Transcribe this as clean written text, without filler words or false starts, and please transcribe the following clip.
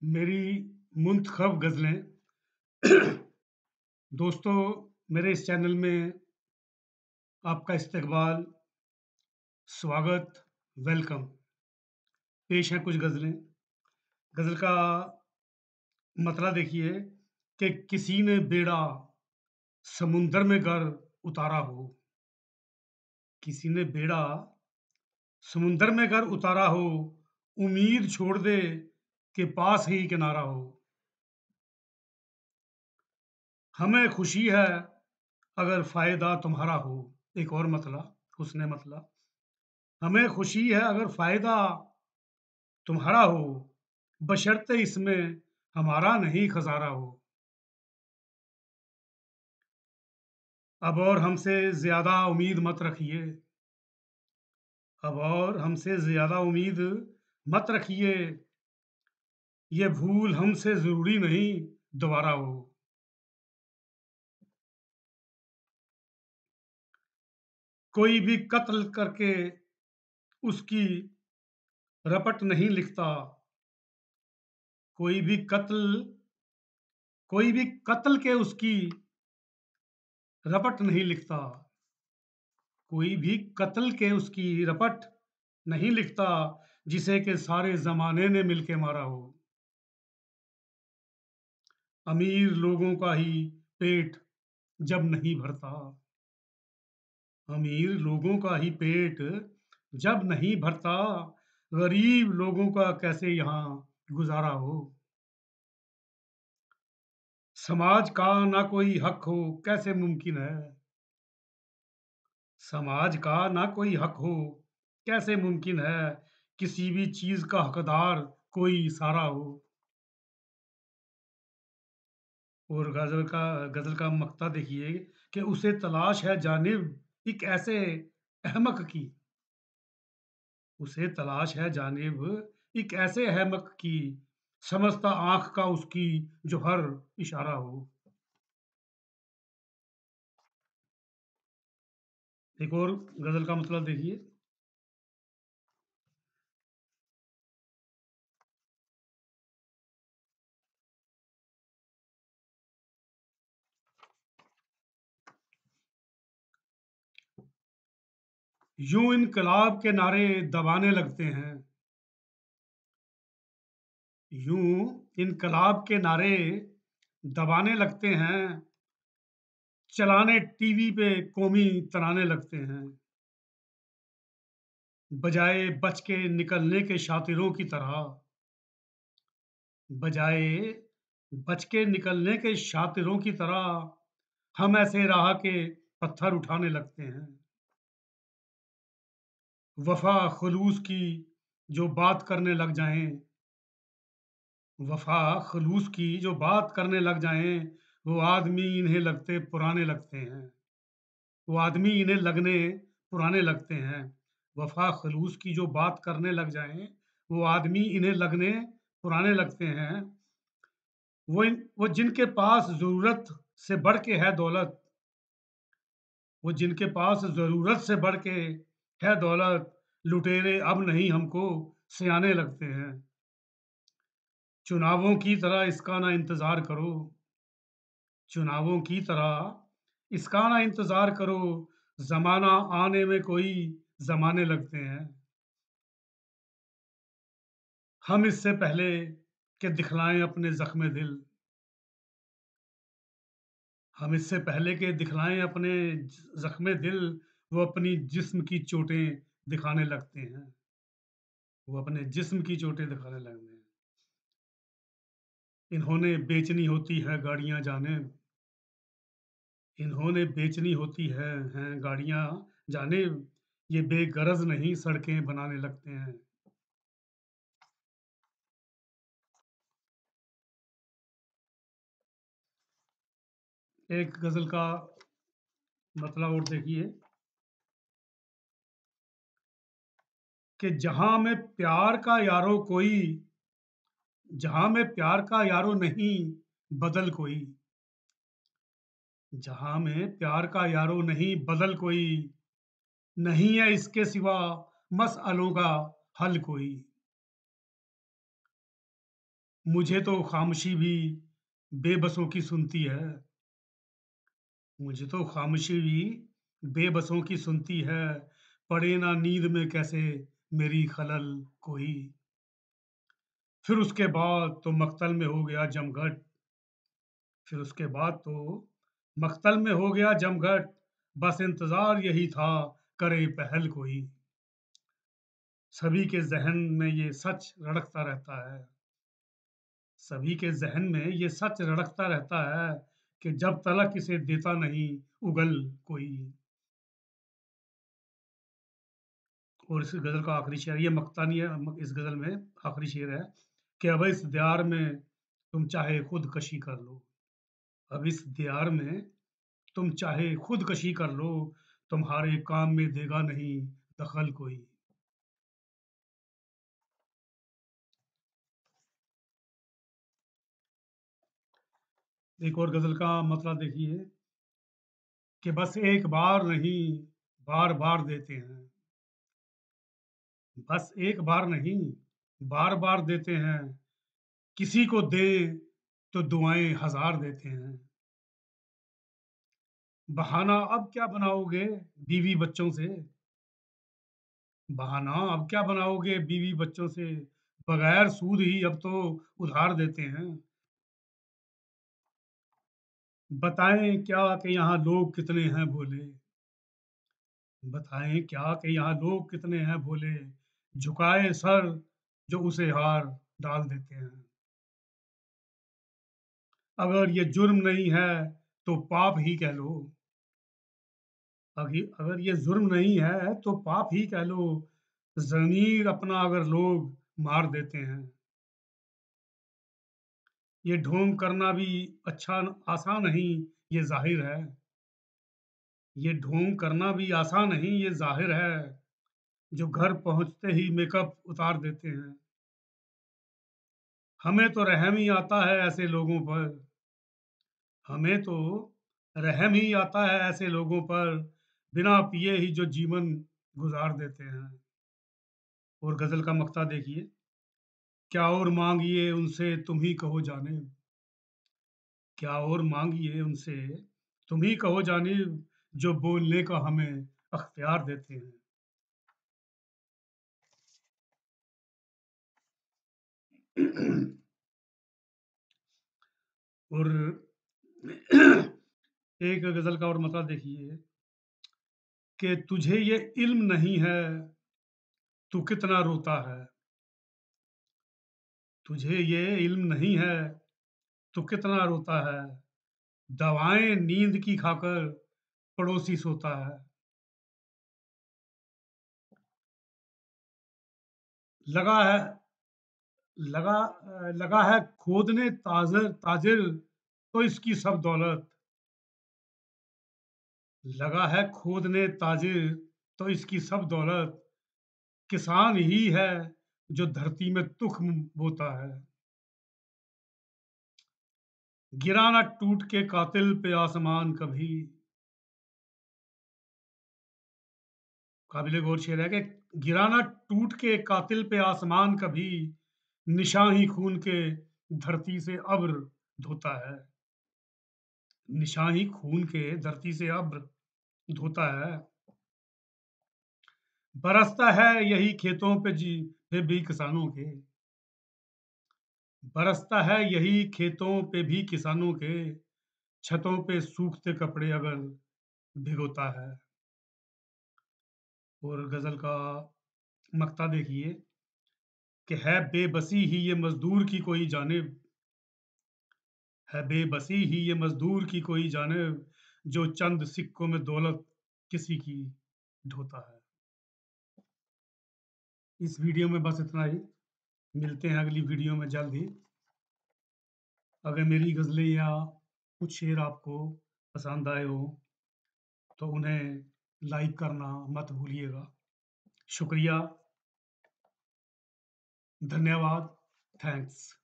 मेरी मुंतखब गज़लें दोस्तों, मेरे इस चैनल में आपका इस्तकबाल, स्वागत, वेलकम। पेश हैं कुछ गज़लें। गज़ल का मतला देखिए कि किसी ने बेड़ा समुंदर में गर उतारा हो, किसी ने बेड़ा समुंदर में गर उतारा हो, उम्मीद छोड़ दे कि पास ही किनारा हो। हमें खुशी है अगर फ़ायदा तुम्हारा हो। एक और मतला, हुस्न मतला। हमें खुशी है अगर फ़ायदा तुम्हारा हो, बशर्ते इसमें हमारा नहीं खसारा हो। अब और हमसे ज़्यादा उम्मीद मत रखिए, अब और हमसे ज़्यादा उम्मीद मत रखिए, ये भूल हमसे ज़रूरी नहीं दोबारा हो। कोई भी कत्ल करके उसकी रपट नहीं लिखता, कोई भी कत्ल कोई भी कत्ल के उसकी रपट नहीं लिखता, कोई भी कत्ल के उसकी रपट नहीं लिखता, जिसे कि सारे ज़माने ने मिलके मारा हो। अमीर लोगों का ही पेट जब नहीं भरता, अमीर लोगों का ही पेट जब नहीं भरता, गरीब लोगों का कैसे यहाँ गुज़ारा हो। समाज का ना कोई हक हो कैसे मुमकिन है, समाज का ना कोई हक हो कैसे मुमकिन है, किसी भी चीज़ का हकदार कोई सारा हो। और गज़ल का मक्ता देखिए कि उसे तलाश है जानिब एक ऐसे अहमक की, उसे तलाश है जानिब एक ऐसे अहमक की, समझता आँख का उसकी जो हर इशारा हो। एक और गज़ल का मतलब देखिए, यूँ इन्कलाब के नारे दबाने लगते हैं, यूँ इन्कलाब के नारे दबाने लगते हैं, चलाने टीवी पे कौमी तराने लगते हैं। बजाए बच के निकलने के शातिरों की तरह, बजाए बच के निकलने के शातिरों की तरह हम ऐसे राह के पत्थर उठाने लगते हैं। वफा खलूस की जो बात करने लग जाएं, वफा खलूस की जो बात करने लग जाएं, वो आदमी इन्हें लगते पुराने लगते हैं, वो आदमी इन्हें लगने पुराने लगते हैं। वफा खलूस की जो बात करने लग जाएं, वो आदमी इन्हें लगने पुराने लगते हैं। वो जिनके पास ज़रूरत से बढ़ के है दौलत, वो जिनके पास ज़रूरत से बढ़ के है दौलत, लुटेरे अब नहीं हमको सियाने लगते हैं। चुनावों की तरह इसका ना इंतज़ार करो, चुनावों की तरह इसका ना इंतज़ार करो, ज़माना आने में कोई ज़माने लगते हैं। हम इससे पहले कि दिखलाएँ अपने ज़ख्म दिल, हम इससे पहले कि दिखलाएँ अपने ज़ख्म दिल, वो अपनी जिस्म की चोटें दिखाने लगते हैं। वो अपने जिस्म की चोटें दिखाने लगते हैं। इन्होंने बेचनी होती है गाड़ियाँ जाने, इन्होंने बेचनी होती हैं गाड़ियाँ जाने, ये बेगरज़ नहीं सड़कें बनाने लगते हैं। एक गज़ल का मतलब और देखिए कि जहाँ में प्यार का यारो नहीं बदल कोई, जहाँ में प्यार का यारो नहीं बदल कोई, नहीं है इसके सिवा मसअलों का हल कोई। मुझे तो खामोशी भी बेबसों की सुनती है। मुझे तो खामोशी भी बेबसों की सुनती है। पड़े ना नींद में कैसे मेरी खलल कोई। फिर उसके बाद तो मक्तल में हो गया जमघट। फिर उसके बाद तो मक्तल में हो गया जमघट। बस इंतजार यही था, करे पहल कोई। सभी के ज़हन में ये सच रड़कता रहता है। सभी के ज़हन में ये सच रड़कता रहता है कि जब तलक इसे देता नहीं उगल कोई। और इस गज़ल का आखिरी शेर ये मक्ता नहीं है, इस गज़ल में आखिरी शेर है कि अब इस दियार में तुम चाहे खुदकशी कर लो। अब इस दियार में तुम चाहे खुदकशी कर लो, तुम्हारे काम में देगा नहीं दखल कोई। एक और गज़ल का मतलब देखिए कि बस एक बार नहीं, बार-बार देते हैं। बस एक बार नहीं, बार-बार देते हैं। किसी को दें तो दुआएँ हज़ार देते हैं। बहाना अब क्या बनाओगे बीवी बच्चों से? बहाना अब क्या बनाओगे बीवी बच्चों से? बगैर सूद ही अब तो उधार देते हैं। बताएँ क्या कि यहाँ लोग कितने हैं भोले? बताएँ क्या कि यहाँ लोग कितने हैं भोले? झुकाए सर जो उसे हार डाल देते हैं। अगर ये जुर्म नहीं है तो पाप ही कह लो। अगर ये जुर्म नहीं है तो पाप ही कह लो। ज़मीर अपना अगर लोग मार देते हैं। ये ढोंग करना भी अच्छा आसान नहीं, ये ज़ाहिर है। ये ढोंग करना भी आसान नहीं, ये ज़ाहिर है। जो घर पहुँचते ही मेकअप उतार देते हैं। हमें तो रहम ही आता है ऐसे लोगों पर। हमें तो रहम ही आता है ऐसे लोगों पर, बिना पिए ही जो जीवन गुज़ार देते हैं। और गज़ल का मक़ता देखिए, क्या और माँगिए उनसे तुम ही कहो जाने। क्या और माँगिए उनसे तुम ही कहो जानिब, जो बोलने का हमें अख्तियार देते हैं। और एक गज़ल का और मतलब देखिए कि तुझे ये इल्म नहीं है, तू कितना रोता है। तुझे ये इल्म नहीं है, तू कितना रोता है। दवाएँ नींद की खाकर पड़ोसी सोता है। लगा है लगा है खोदने ताजिर तो इसकी सब दौलत। लगा है खोदने ताजिर तो इसकी सब दौलत। किसान ही है जो धरती में तुख्म बोता है। गिरा ना टूट के कातिल पे आसमान कभी। काबिल गौर शेर है कि गिरा ना टूट के कातिल पे आसमान कभी। निशां ही खून के धरती से अब्र धोता है। निशां ही खून के धरती से अब्र धोता है। बरसता है यही खेतों पे भी किसानों के। बरसता है यही खेतों पे भी किसानों के। छतों पे सूखते कपड़े अगर भिगोता है। और गज़ल का मक्ता देखिए कि है बेबसी ही ये मज़दूर की कोई जानिब। है बेबसी ही ये मज़दूर की कोई जानिब, जो चंद सिक्कों में दौलत किसी की ढोता है। इस वीडियो में बस इतना ही। मिलते हैं अगली वीडियो में जल्द ही। अगर मेरी गज़लें या कुछ शेर आपको पसंद आए हों, तो उन्हें लाइक करना मत भूलिएगा। शुक्रिया, धन्यवाद, थैंक्स।